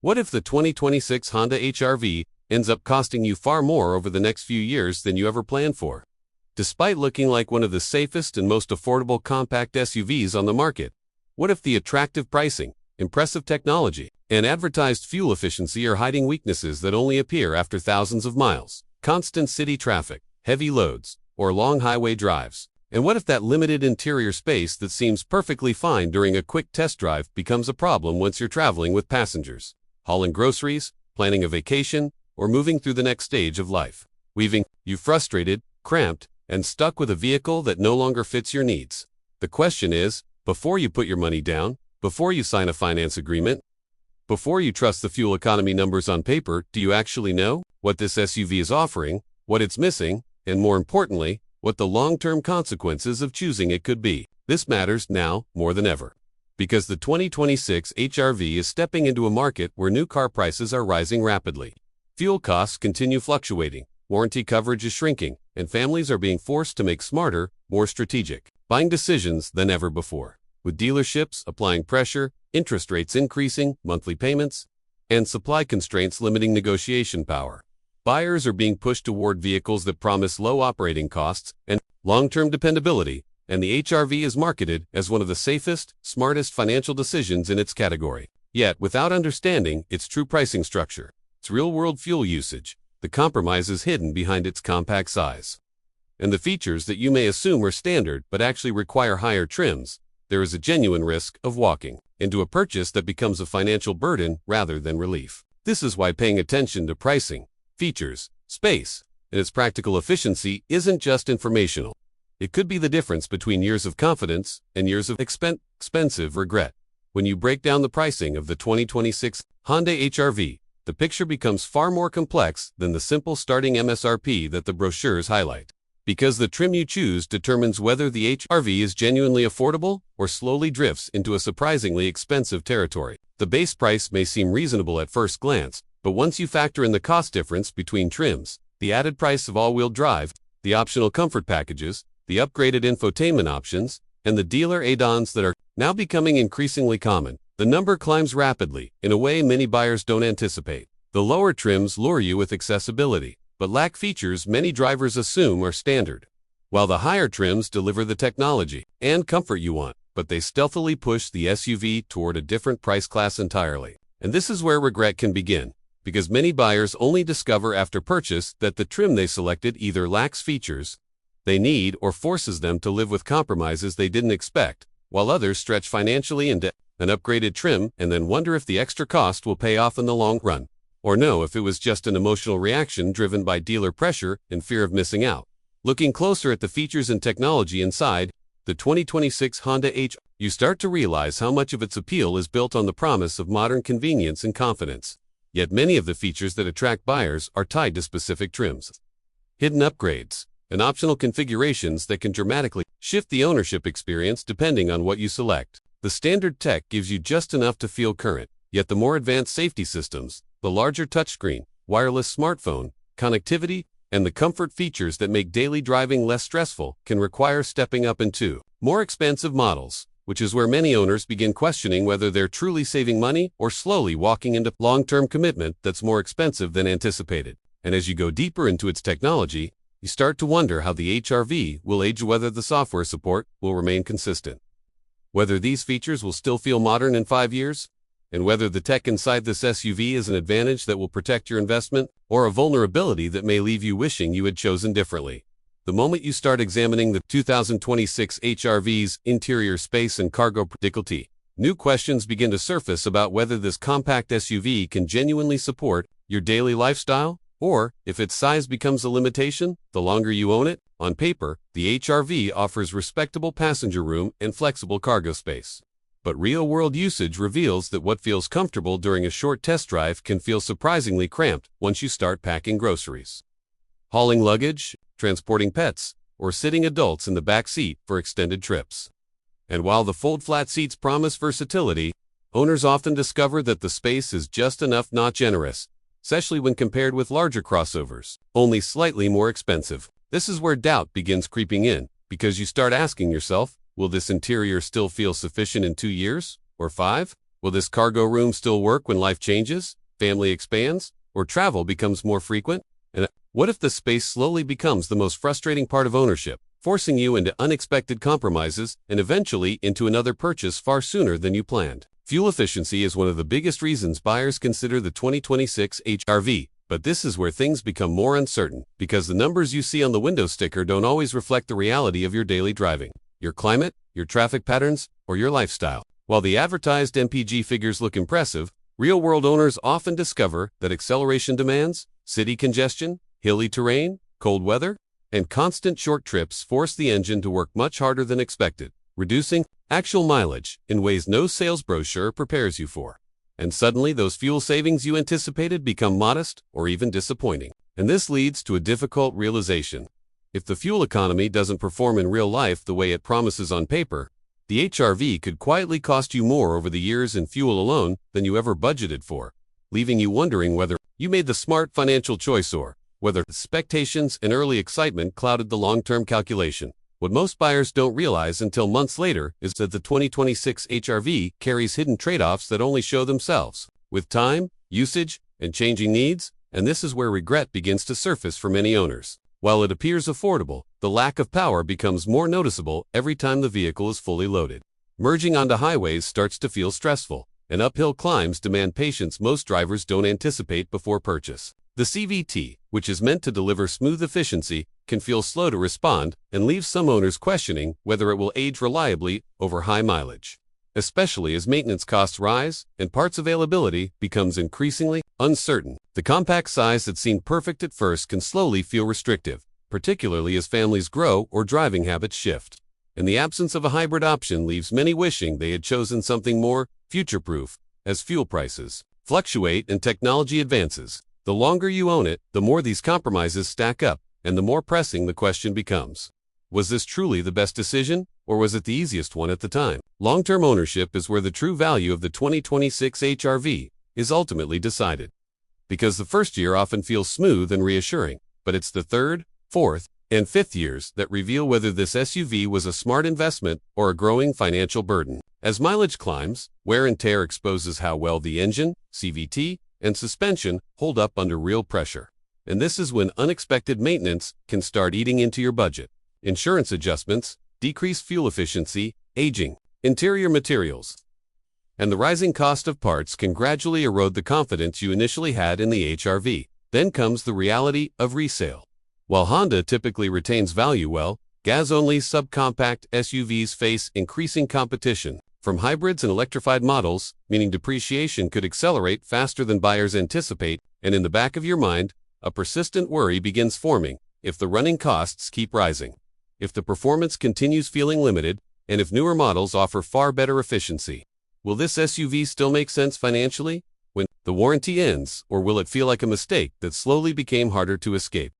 What if the 2026 Honda HR-V ends up costing you far more over the next few years than you ever planned for? Despite looking like one of the safest and most affordable compact SUVs on the market, what if the attractive pricing, impressive technology, and advertised fuel efficiency are hiding weaknesses that only appear after thousands of miles, constant city traffic, heavy loads, or long highway drives? And what if that limited interior space that seems perfectly fine during a quick test drive becomes a problem once you're traveling with passengers, hauling groceries, planning a vacation, or moving through the next stage of life, leaving you frustrated, cramped, and stuck with a vehicle that no longer fits your needs? The question is, before you put your money down, before you sign a finance agreement, before you trust the fuel economy numbers on paper, do you actually know what this SUV is offering, what it's missing, and more importantly, what the long-term consequences of choosing it could be? This matters now more than ever, because the 2026 HR-V is stepping into a market where new car prices are rising rapidly. Fuel costs continue fluctuating, warranty coverage is shrinking, and families are being forced to make smarter, more strategic buying decisions than ever before. With dealerships applying pressure, interest rates increasing, monthly payments, and supply constraints limiting negotiation power, buyers are being pushed toward vehicles that promise low operating costs and long-term dependability, and the HR-V is marketed as one of the safest, smartest financial decisions in its category. Yet, without understanding its true pricing structure, its real-world fuel usage, the compromise is hidden behind its compact size, and the features that you may assume are standard but actually require higher trims, there is a genuine risk of walking into a purchase that becomes a financial burden rather than relief. This is why paying attention to pricing, features, space, and its practical efficiency isn't just informational. It could be the difference between years of confidence and years of expensive regret. When you break down the pricing of the 2026 Honda HR-V, the picture becomes far more complex than the simple starting MSRP that the brochures highlight. Because the trim you choose determines whether the HR-V is genuinely affordable or slowly drifts into a surprisingly expensive territory. The base price may seem reasonable at first glance, but once you factor in the cost difference between trims, the added price of all-wheel drive, the optional comfort packages, the upgraded infotainment options, and the dealer add-ons that are now becoming increasingly common, the number climbs rapidly in a way many buyers don't anticipate. The lower trims lure you with accessibility, but lack features many drivers assume are standard, while the higher trims deliver the technology and comfort you want, but they stealthily push the SUV toward a different price class entirely. And this is where regret can begin, because many buyers only discover after purchase that the trim they selected either lacks features they need or forces them to live with compromises they didn't expect, while others stretch financially into an upgraded trim and then wonder if the extra cost will pay off in the long run, or know if it was just an emotional reaction driven by dealer pressure and fear of missing out. Looking closer at the features and technology inside the 2026 Honda HR, you start to realize how much of its appeal is built on the promise of modern convenience and confidence. Yet many of the features that attract buyers are tied to specific trims, hidden upgrades, and optional configurations that can dramatically shift the ownership experience depending on what you select. The standard tech gives you just enough to feel current, yet the more advanced safety systems, the larger touchscreen, wireless smartphone, connectivity, and the comfort features that make daily driving less stressful can require stepping up into more expensive models, which is where many owners begin questioning whether they're truly saving money or slowly walking into long-term commitment that's more expensive than anticipated. And as you go deeper into its technology, you start to wonder how the HR-V will age, whether the software support will remain consistent, whether these features will still feel modern in 5 years, and whether the tech inside this SUV is an advantage that will protect your investment or a vulnerability that may leave you wishing you had chosen differently. The moment you start examining the 2026 HR-V's interior space and cargo practicality, new questions begin to surface about whether this compact SUV can genuinely support your daily lifestyle, or if its size becomes a limitation the longer you own it. On paper, the HR-V offers respectable passenger room and flexible cargo space. But real-world usage reveals that what feels comfortable during a short test drive can feel surprisingly cramped once you start packing groceries, hauling luggage, transporting pets, or sitting adults in the back seat for extended trips. And while the fold-flat seats promise versatility, owners often discover that the space is just enough, not generous, especially when compared with larger crossovers, only slightly more expensive. This is where doubt begins creeping in, because you start asking yourself, will this interior still feel sufficient in 2 years? Or 5? Will this cargo room still work when life changes, family expands, or travel becomes more frequent? And what if the space slowly becomes the most frustrating part of ownership, forcing you into unexpected compromises and eventually into another purchase far sooner than you planned? Fuel efficiency is one of the biggest reasons buyers consider the 2026 HR-V, but this is where things become more uncertain, because the numbers you see on the window sticker don't always reflect the reality of your daily driving, your climate, your traffic patterns, or your lifestyle. While the advertised MPG figures look impressive, real-world owners often discover that acceleration demands, city congestion, hilly terrain, cold weather, and constant short trips force the engine to work much harder than expected, reducing actual mileage in ways no sales brochure prepares you for. And suddenly those fuel savings you anticipated become modest or even disappointing. And this leads to a difficult realization. If the fuel economy doesn't perform in real life the way it promises on paper, the HR-V could quietly cost you more over the years in fuel alone than you ever budgeted for, leaving you wondering whether you made the smart financial choice or whether expectations and early excitement clouded the long-term calculation. What most buyers don't realize until months later is that the 2026 HR-V carries hidden trade-offs that only show themselves with time, usage, and changing needs, and this is where regret begins to surface for many owners. While it appears affordable, the lack of power becomes more noticeable every time the vehicle is fully loaded. Merging onto highways starts to feel stressful, and uphill climbs demand patience most drivers don't anticipate before purchase. The CVT, which is meant to deliver smooth efficiency, can feel slow to respond and leaves some owners questioning whether it will age reliably over high mileage, especially as maintenance costs rise and parts availability becomes increasingly uncertain. The compact size that seemed perfect at first can slowly feel restrictive, particularly as families grow or driving habits shift. And the absence of a hybrid option leaves many wishing they had chosen something more future-proof. As fuel prices fluctuate and technology advances, the longer you own it, the more these compromises stack up, and the more pressing the question becomes. Was this truly the best decision, or was it the easiest one at the time? Long-term ownership is where the true value of the 2026 HR-V is ultimately decided. Because the first year often feels smooth and reassuring, but it's the third, fourth, and fifth years that reveal whether this SUV was a smart investment or a growing financial burden. As mileage climbs, wear and tear exposes how well the engine, CVT, and suspension hold up under real pressure. And this is when unexpected maintenance can start eating into your budget. Insurance adjustments, decreased fuel efficiency, aging, interior materials, and the rising cost of parts can gradually erode the confidence you initially had in the HR-V. Then comes the reality of resale. While Honda typically retains value well, gas-only subcompact SUVs face increasing competition from hybrids and electrified models, meaning depreciation could accelerate faster than buyers anticipate, and in the back of your mind, a persistent worry begins forming if the running costs keep rising, if the performance continues feeling limited, and if newer models offer far better efficiency. Will this SUV still make sense financially when the warranty ends, or will it feel like a mistake that slowly became harder to escape?